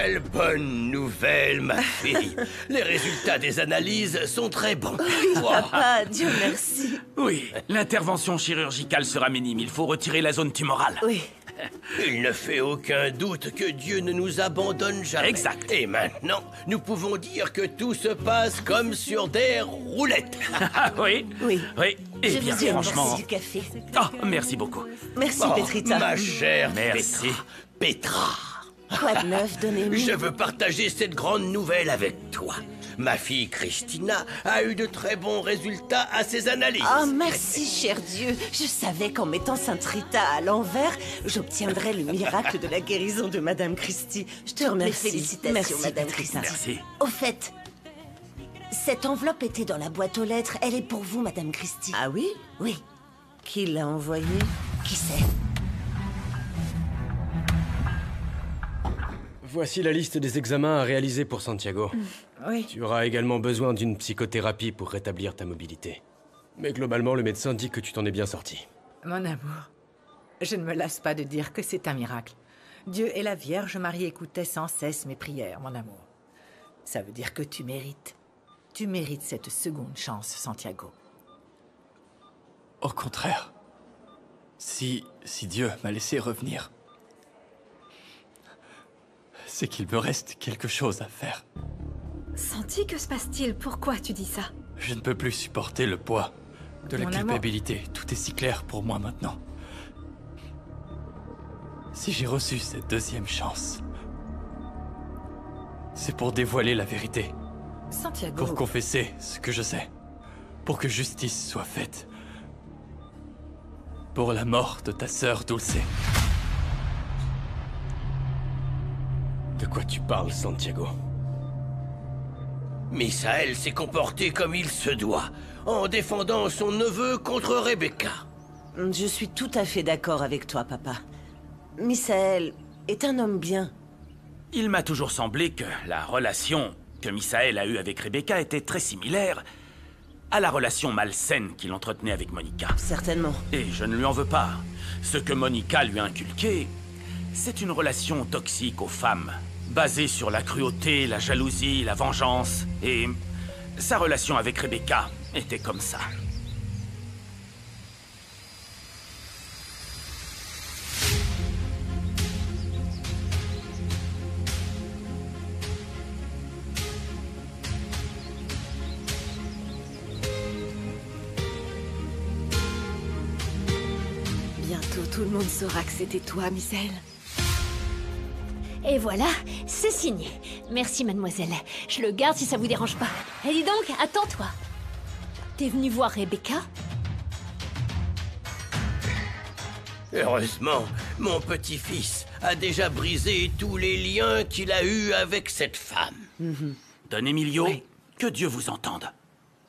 Quelle bonne nouvelle, ma fille. Les résultats des analyses sont très bons. Oui, papa, Dieu merci. Oui, l'intervention chirurgicale sera minime. Il faut retirer la zone tumorale. Oui. Il ne fait aucun doute que Dieu ne nous abandonne jamais. Exact. Et maintenant, nous pouvons dire que tout se passe comme sur des roulettes. Ah oui. Oui. Oui. Eh bien, vous ai franchement... apporté du café. Oh, merci beaucoup. Merci, Oh, Petrita. ma chère Merci. Petra. Quoi de neuf, donnez-moi. Je veux partager cette grande nouvelle avec toi. Ma fille Christina a eu de très bons résultats à ses analyses. Oh, merci, cher Dieu. Je savais qu'en mettant Sainte Rita à l'envers, j'obtiendrais le miracle de la guérison de Madame Christie. Je te remercie. Mes félicitations, merci, Madame Petrita. Merci. Au fait, cette enveloppe était dans la boîte aux lettres. Elle est pour vous, Madame Christie. Ah oui? Oui, Qui l'a envoyé? qui sait? Voici la liste des examens à réaliser pour Santiago. Oui. Tu auras également besoin d'une psychothérapie pour rétablir ta mobilité. Mais globalement, le médecin dit que tu t'en es bien sorti. Mon amour, je ne me lasse pas de dire que c'est un miracle. Dieu et la Vierge Marie écoutaient sans cesse mes prières, mon amour. Ça veut dire que tu mérites. Tu mérites cette seconde chance, Santiago. Au contraire. Si Dieu m'a laissé revenir, c'est qu'il me reste quelque chose à faire. Santi, que se passe-t-il? Pourquoi tu dis ça? Je ne peux plus supporter le poids de la Mon amour. culpabilité. Tout est si clair pour moi maintenant. Si j'ai reçu cette deuxième chance, c'est pour dévoiler la vérité, Santiago... pour confesser ce que je sais, pour que justice soit faite. Pour la mort de ta sœur Dulce. De quoi tu parles, Santiago? Misaël s'est comporté comme il se doit, en défendant son neveu contre Rebecca. Je suis tout à fait d'accord avec toi, papa. Misaël est un homme bien. Il m'a toujours semblé que la relation que Misaël a eue avec Rebecca était très similaire à la relation malsaine qu'il entretenait avec Monica. Certainement. Et je ne lui en veux pas. Ce que Monica lui a inculqué, c'est une relation toxique aux femmes, basée sur la cruauté, la jalousie, la vengeance. Et sa relation avec Rebecca était comme ça. Bientôt, tout le monde saura que c'était toi, Misaël. Et voilà, c'est signé. Merci, mademoiselle. Je le garde si ça vous dérange pas. Et dis donc, attends-toi. T'es venu voir Rebecca? Heureusement, mon petit-fils a déjà brisé tous les liens qu'il a eus avec cette femme. Don Emilio, Oui. que Dieu vous entende.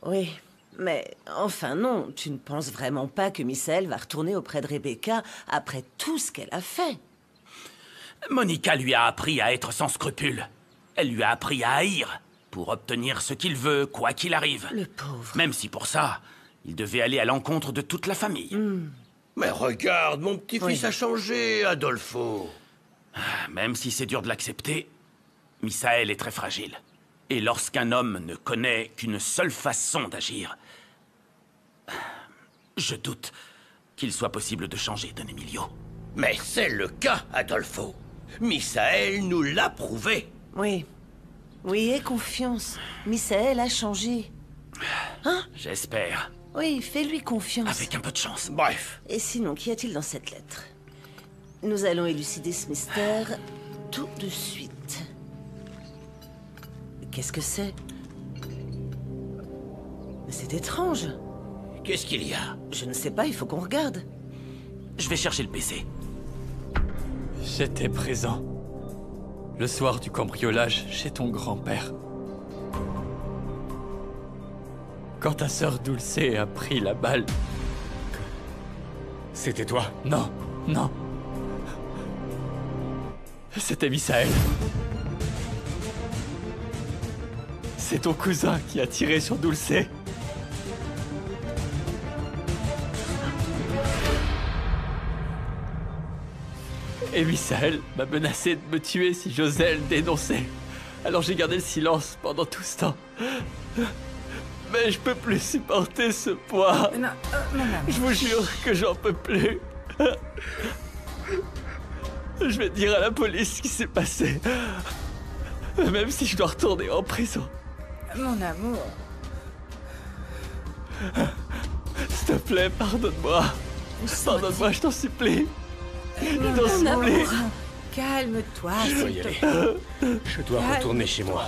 Oui, mais enfin non, tu ne penses vraiment pas que Misaël va retourner auprès de Rebecca après tout ce qu'elle a fait? Monica lui a appris à être sans scrupules. Elle lui a appris à haïr pour obtenir ce qu'il veut, quoi qu'il arrive. Le pauvre. Même si pour ça, il devait aller à l'encontre de toute la famille. Mais regarde, mon petit-fils Oui. a changé, Adolfo. Même si c'est dur de l'accepter, Misaël est très fragile. Et lorsqu'un homme ne connaît qu'une seule façon d'agir, je doute qu'il soit possible de changer, Don Emilio. Mais c'est le cas, Adolfo. Misaël nous l'a prouvé. Oui. Oui, aie confiance. Misaël a changé. J'espère, Oui, fais-lui confiance. avec un peu de chance. Bref, Et sinon, qu'y a-t-il dans cette lettre? Nous allons élucider ce mystère tout de suite. Qu'est-ce que c'est? C'est étrange. qu'est-ce qu'il y a? Je ne sais pas, il faut qu'on regarde. Je vais chercher le PC. J'étais présent. Le soir du cambriolage chez ton grand-père. Quand ta sœur Dulce a pris la balle. C'était toi? Non, non. C'était Misaël. C'est ton cousin qui a tiré sur Dulce. Et Misaël m'a menacé de me tuer si j'osais le dénoncer. Alors j'ai gardé le silence pendant tout ce temps. Mais je peux plus supporter ce poids. Non, mon amour. Je vous jure que j'en peux plus. Je vais dire à la police ce qui s'est passé. Même si je dois retourner en prison. Mon amour. S'il te plaît, pardonne-moi. Pardonne-moi, je t'en supplie. Je t'en Mon amour. supplie. Calme-toi, Je dois s'il y te aller. plaît. Je dois retourner chez moi.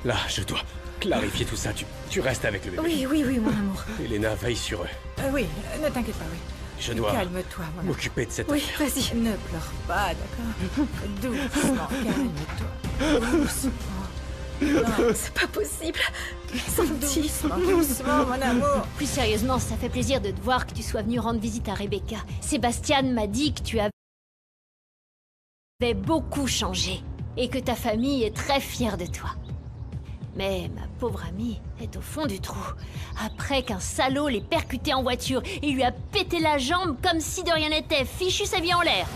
Là, je dois clarifier tout ça. Tu restes avec le bébé. Oui, mon amour. Elena veille sur eux. Oui, ne t'inquiète pas, oui. Je dois Calme-toi, mon amour. m'occuper de cette Oui, affaire. vas-y. Ne pleure pas, d'accord? Doucement, calme-toi. Doucement. Non, C'est pas possible. Santi. doucement, mon amour. Plus sérieusement, ça fait plaisir de te voir que tu sois venu rendre visite à Rebecca. Sébastien m'a dit que tu avais beaucoup changé et que ta famille est très fière de toi. Mais ma pauvre amie est au fond du trou. Après qu'un salaud l'ait percuté en voiture et lui a pété la jambe comme si de rien n'était, fichu sa vie en l'air.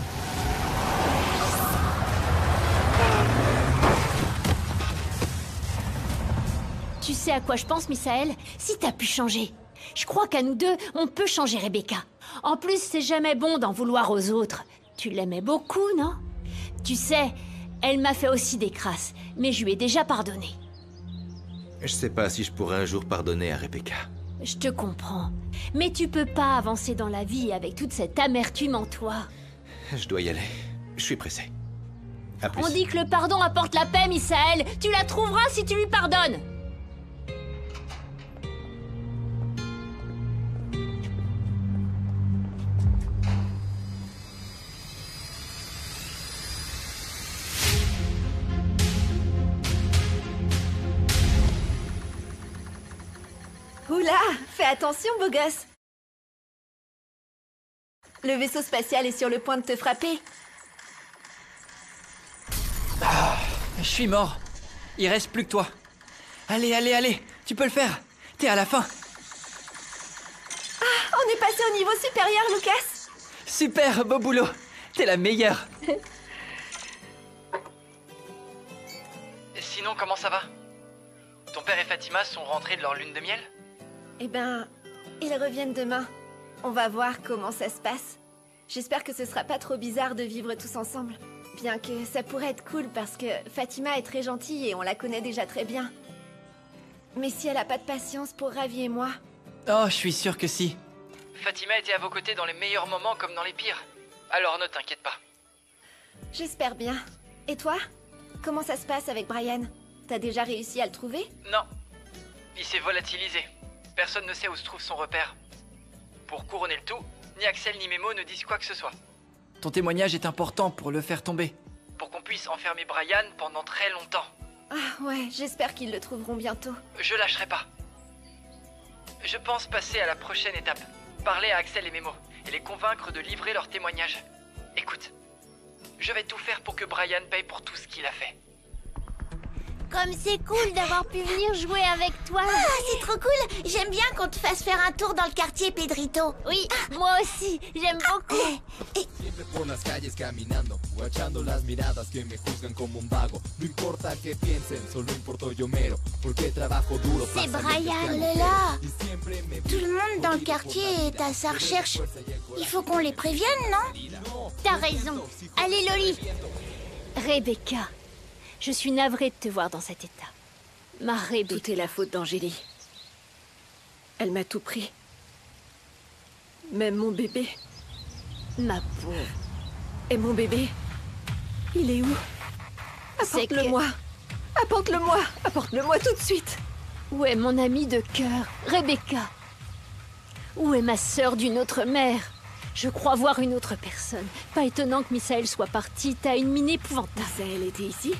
Tu sais à quoi je pense, Misaël? Si t'as pu changer. Je crois qu'à nous deux, on peut changer Rebecca. En plus, c'est jamais bon d'en vouloir aux autres. Tu l'aimais beaucoup, non? Tu sais, elle m'a fait aussi des crasses, mais je lui ai déjà pardonné. Je sais pas si je pourrais un jour pardonner à Rebecca. Je te comprends. Mais tu peux pas avancer dans la vie avec toute cette amertume en toi. Je dois y aller. Je suis pressé. À plus. On dit que le pardon apporte la paix, Misaël. Tu la trouveras si tu lui pardonnes. Oula, fais attention, beau gosse. Le vaisseau spatial est sur le point de te frapper. Je suis mort. Il reste plus que toi. Allez, tu peux le faire. T'es à la fin. On est passé au niveau supérieur, Lucas. Super, beau boulot. T'es la meilleure. Sinon, comment ça va? Ton père et Fatima sont rentrés de leur lune de miel? Eh ben, ils reviennent demain. On va voir comment ça se passe. J'espère que ce sera pas trop bizarre de vivre tous ensemble. Bien que ça pourrait être cool parce que Fatima est très gentille et on la connaît déjà très bien. Mais si elle a pas de patience pour Ravi et moi... Oh, je suis sûr que si. Fatima était à vos côtés dans les meilleurs moments comme dans les pires. Alors ne t'inquiète pas. J'espère bien. Et toi? Comment ça se passe avec Brian? T'as déjà réussi à le trouver? Non. Il s'est volatilisé. Personne ne sait où se trouve son repère. Pour couronner le tout, ni Axel ni Memo ne disent quoi que ce soit. Ton témoignage est important pour le faire tomber. Pour qu'on puisse enfermer Brian pendant très longtemps. Ah ouais, j'espère qu'ils le trouveront bientôt. Je lâcherai pas. Je pense passer à la prochaine étape. Parler à Axel et Memo et les convaincre de livrer leur témoignage. Écoute, je vais tout faire pour que Brian paye pour tout ce qu'il a fait. Comme c'est cool d'avoir pu venir jouer avec toi. Ah, c'est trop cool. J'aime bien qu'on te fasse faire un tour dans le quartier, Pedrito. Oui, moi aussi, j'aime beaucoup. Siempre por las calles caminando, guachando las miradas que me juzgan como un vago. No importa que piensen, solo importo yo mero. Porque trabajo duro. C'est Brian, il est là. Tout le monde dans le quartier est à sa recherche. Il faut qu'on les prévienne, non? T'as raison. Allez, Loli. Rebecca, je suis navrée de te voir dans cet état. Ma Rebecca. Tout est la faute d'Angélie. Elle m'a tout pris. Même mon bébé. Ma pauvre. Et mon bébé, il est où? Apporte-le-moi. Apporte-le-moi. Apporte-le-moi tout de suite. Où est mon amie de cœur, Rebecca? Où est ma sœur d'une autre mère? Je crois voir une autre personne. Pas étonnant que Misaël soit parti. T'as une mine épouvantable. Misaël était ici?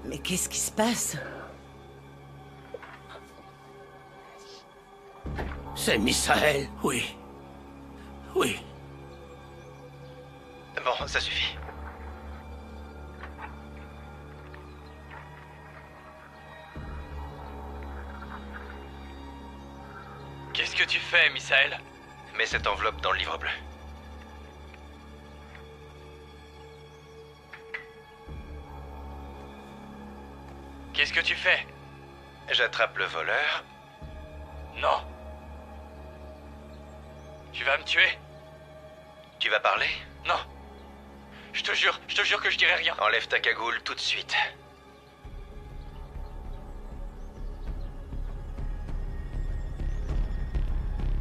Mais qu'est-ce qui se passe? C'est Misaël. Oui. Oui. Bon, ça suffit. fais, Misaël? Mets cette enveloppe dans le livre bleu. Qu'est-ce que tu fais? J'attrape le voleur. Non. Tu vas me tuer? Tu vas parler? Non. Je te jure que je dirai rien. Enlève ta cagoule tout de suite.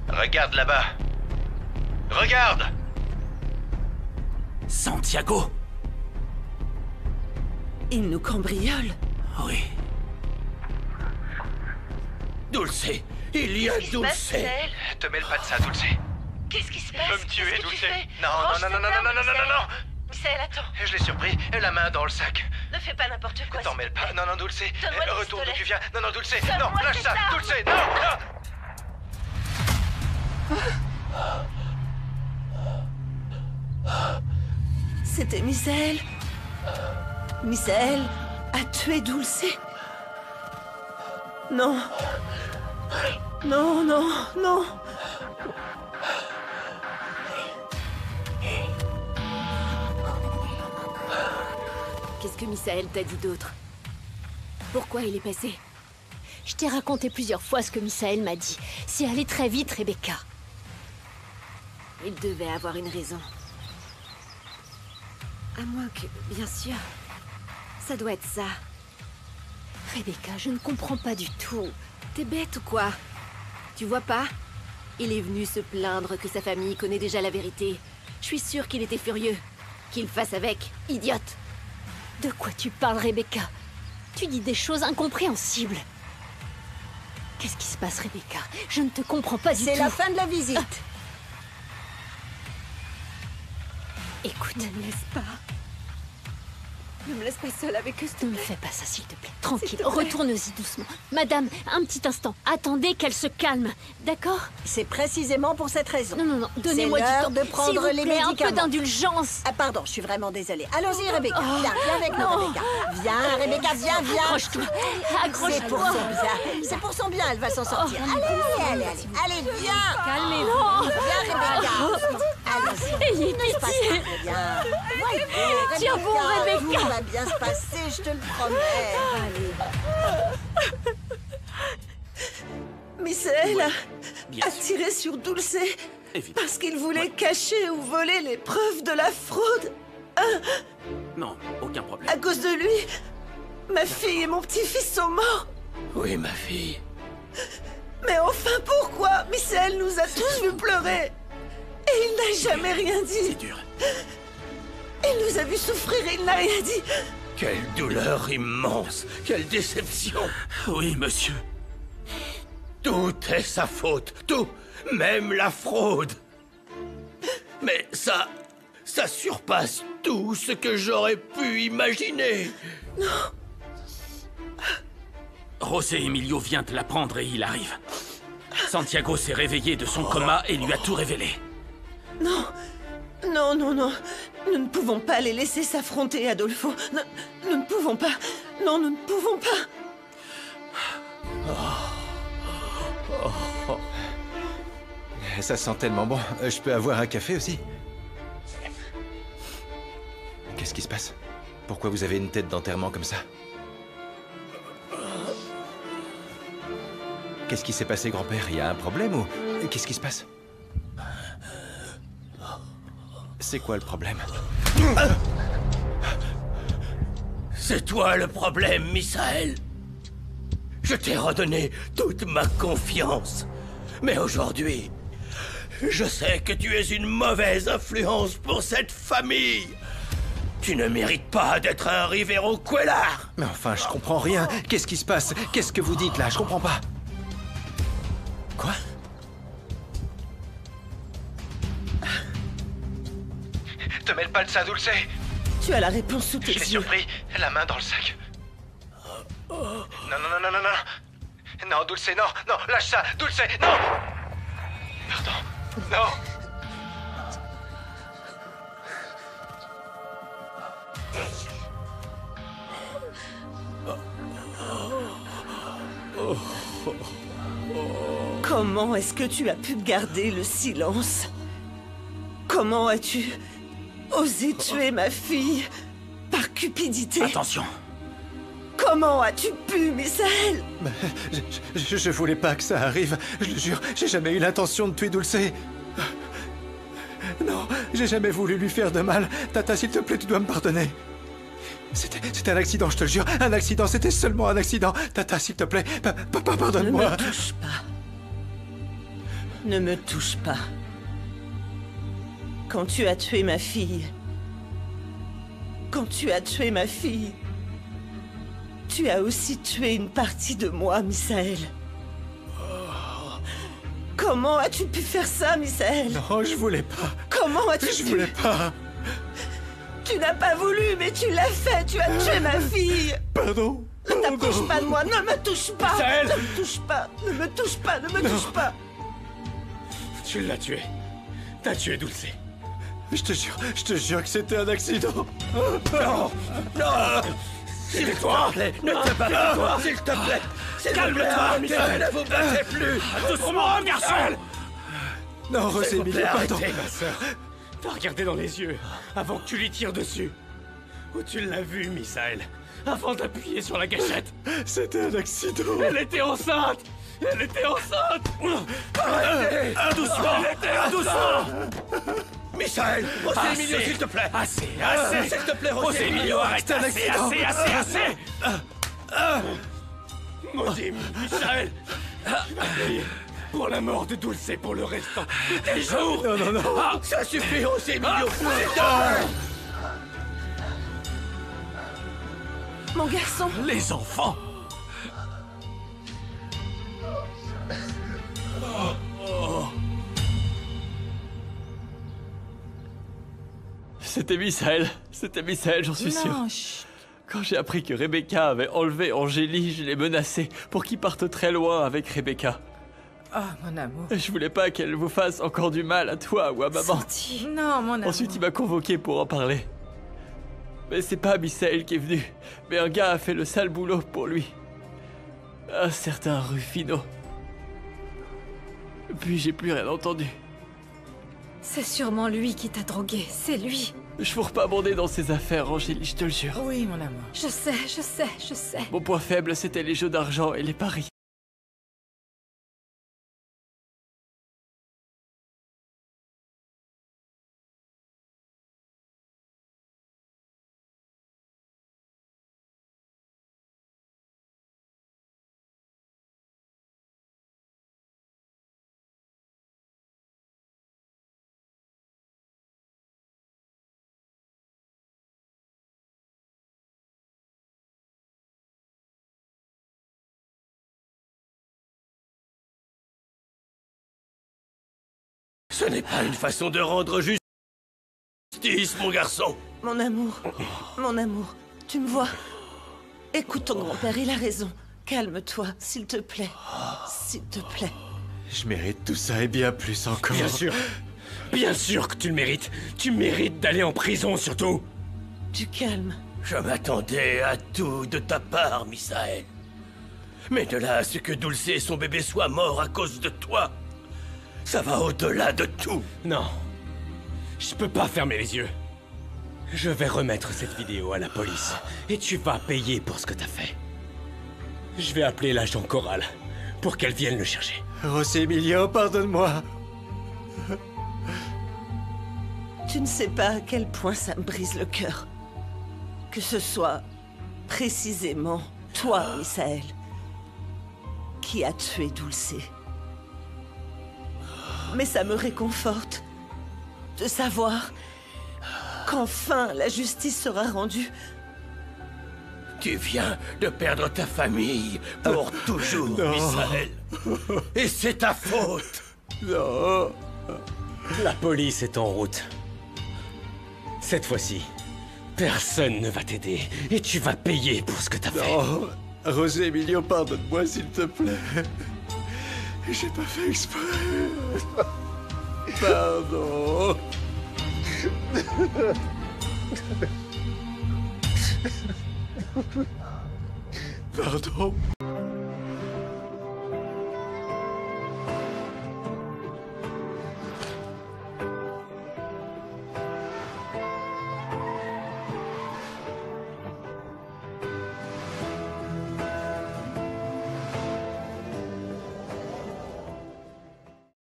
Regarde là-bas. Regarde! Santiago! Il nous cambriole. Oui. Dulce! Il y a Dulce! Te mêle pas de ça, Dulce. Qu'est-ce qui se passe? Il veut me tuer, Dulce. Non, non, non, non, non, non, non, non, non, non! Misaël, attends. Je l'ai surpris, la main dans le sac. Ne fais pas n'importe quoi. T'en mêle pas. Non, non, Dulce. Donne-moi le Retourne d'où pistolet. tu viens. Non, non, Dulce. Donne-moi Non, lâche cette ça. arme. Dulce, non, non! C'était Misaël. Misaël a tué Dulce. Non. Non, non, non. Qu'est-ce que Misaël t'a dit d'autre? Pourquoi il est passé? Je t'ai raconté plusieurs fois ce que Misaël m'a dit. C'est allé très vite, Rebecca. Il devait avoir une raison. À moins que, bien sûr, ça doit être ça. Rebecca, je ne comprends pas du tout. T'es bête ou quoi? Tu vois pas? Il est venu se plaindre que sa famille connaît déjà la vérité. Je suis sûre qu'il était furieux. Qu'il fasse avec, idiote. De quoi tu parles, Rebecca? Tu dis des choses incompréhensibles. Qu'est-ce qui se passe, Rebecca? Je ne te comprends pas du tout. C'est la fin de la visite. Écoute. Ne me laisse pas. Ne me laisse pas seule avec eux, s'il te Ne me plaît. fais pas ça, s'il te plaît. Tranquille, S'il te plaît. retourne-y doucement. Madame, un petit instant. Attendez qu'elle se calme. D'accord? C'est précisément pour cette raison. Non, non, non. Donnez-moi du C'est l'heure temps. de prendre S'il vous les plaît, un peu médicaments. d'indulgence. Ah pardon, je suis vraiment désolée. Allons-y, Rebecca. Oh. Viens avec nous, Non. Rebecca. Viens, Rebecca, viens. Accroche-toi. C'est pour Accroche-toi. son bien. C'est pour son bien, elle va s'en sortir. Allez, viens. Calmez-vous. Viens, Rebecca. Allons-y. Ayez Ne se passe pas pitié. rien. Voyons, Tiens bon, Rebecca. Tout va bien se passer, je te le promets. Misaël Bien a sûr. tiré sur Dulce Évidemment. parce qu'il voulait cacher ou voler les preuves de la fraude. Non, aucun problème. À cause de lui, ma fille et mon petit-fils sont morts. Oui, ma fille. Mais enfin, pourquoi? Misaël nous a tous vus pleurer. Et il n'a jamais rien C'est dit. dur. Il nous a vus souffrir et il n'a rien dit. Quelle douleur immense. Quelle déception. Oui, monsieur. Tout est sa faute. Tout. Même la fraude. Mais ça surpasse tout ce que j'aurais pu imaginer. José Emilio vient de l'apprendre et il arrive. Santiago s'est réveillé de son coma et lui a tout révélé. Non. Non, non, non. Nous ne pouvons pas les laisser s'affronter, Adolfo. Nous ne pouvons pas. Non, nous ne pouvons pas. Ça sent tellement bon. Je peux avoir un café aussi? Qu'est-ce qui se passe? Pourquoi vous avez une tête d'enterrement comme ça? Qu'est-ce qui s'est passé, grand-père? Il y a un problème ou... Qu'est-ce qui se passe? C'est quoi le problème? C'est toi le problème, Misaël. Je t'ai redonné toute ma confiance. Mais aujourd'hui, je sais que tu es une mauvaise influence pour cette famille. Tu ne mérites pas d'être un Rivero Cuellar. Mais enfin, je comprends rien. Qu'est-ce qui se passe? Qu'est-ce que vous dites là? Je comprends pas. Quoi? Te mêle pas de ça, Dulce. Tu as la réponse sous tes Je l'ai yeux. surpris. La main dans le sac. Non, non, non, non, non, non. Non, Dulce, non. Non, lâche ça. Dulce, non. Pardon. Non. Comment est-ce que tu as pu garder le silence? Comment as-tu osé tuer ma fille par cupidité? Attention. Comment as-tu pu, Misaël? Je voulais pas que ça arrive. Je le jure, j'ai jamais eu l'intention de tuer Dulce. Non, j'ai jamais voulu lui faire de mal. Tata, s'il te plaît, tu dois me pardonner. C'était un accident, je te le jure. Un accident, c'était seulement un accident. Tata, s'il te plaît, papa, pardonne-moi. Ne me touche pas. Ne me touche pas. Quand tu as tué ma fille... tu as aussi tué une partie de moi, Misaël. Comment as-tu pu faire ça, Misaël? Non, je voulais pas. Comment as-tu pu... Je voulais pas. Tu n'as pas voulu, mais tu l'as fait. Tu as tué ma fille. Pardon. Ne t'approche pas de moi. Ne me touche pas. Misaël! Ne me touche pas. Ne me touche pas. Ne me touche pas. Tu l'as tué. T'as tué Dulce. Je te jure que c'était un accident. Non! Non! S'il te plaît, ne te bats pas, s'il te plaît! Calme-toi, Misaël! Ne vous battez plus! Doucement, garçon! Non, Rosé, Emilio, pardon. Arrêtez, ma sœur. T'as regardé dans les yeux avant que tu lui tires dessus. Ou tu l'as vu, Misaël, avant d'appuyer sur la gâchette. C'était un accident. Elle était enceinte! Elle était enceinte! Arrêtez! Doucement! Doucement! Misaël! Rosé Emilio, s'il te plaît! Assez! S'il te plaît, Rosé Emilio, arrête! Assez! Maudit Misaël! Tu vas payer pour la mort de Dulce pour le restant de tes jours! Non. Ça suffit, Rosé Emilio! Mon garçon. Les enfants! C'était Misaël, j'en suis sûr. Chut. Quand j'ai appris que Rebecca avait enlevé Angélie, je l'ai menacée pour qu'il parte très loin avec Rebecca. Oh, mon amour. Je voulais pas qu'elle vous fasse encore du mal à toi ou à maman. Non, mon amour. Ensuite, il m'a convoqué pour en parler. Mais c'est pas Misaël qui est venu, mais un gars a fait le sale boulot pour lui. Un certain Rufino. Puis j'ai plus rien entendu. C'est sûrement lui qui t'a drogué, c'est lui. Je fourre pas mon nez dans ces affaires, Angélie, je te le jure. Oui, mon amour. Je sais. Mon point faible, c'était les jeux d'argent et les paris. Ce n'est pas une façon de rendre justice, mon garçon. Mon amour, tu me vois? Écoute ton grand-père, il a raison. Calme-toi, s'il te plaît. S'il te plaît. Je mérite tout ça et bien plus encore. Bien sûr que tu le mérites. Tu mérites d'aller en prison, surtout. Du calme. Je m'attendais à tout de ta part, Misaël. Mais de là à ce que Dulce et son bébé soient morts à cause de toi, ça va au-delà de tout. Non. Je peux pas fermer les yeux. Je vais remettre cette vidéo à la police. Et tu vas payer pour ce que t'as fait. Je vais appeler l'agent Coral pour qu'elle vienne le chercher. Rosé Emilio, pardonne-moi. Tu ne sais pas à quel point ça me brise le cœur. Que ce soit précisément toi, Misaël, qui a tué Dulce. Mais ça me réconforte de savoir qu'enfin la justice sera rendue. Tu viens de perdre ta famille pour toujours, Misaël. Et c'est ta faute. Non. La police est en route. Cette fois-ci, personne ne va t'aider et tu vas payer pour ce que t'as fait. Non. Rosé Emilio, pardonne-moi s'il te plaît. J'ai pas fait exprès. Pardon. Pardon.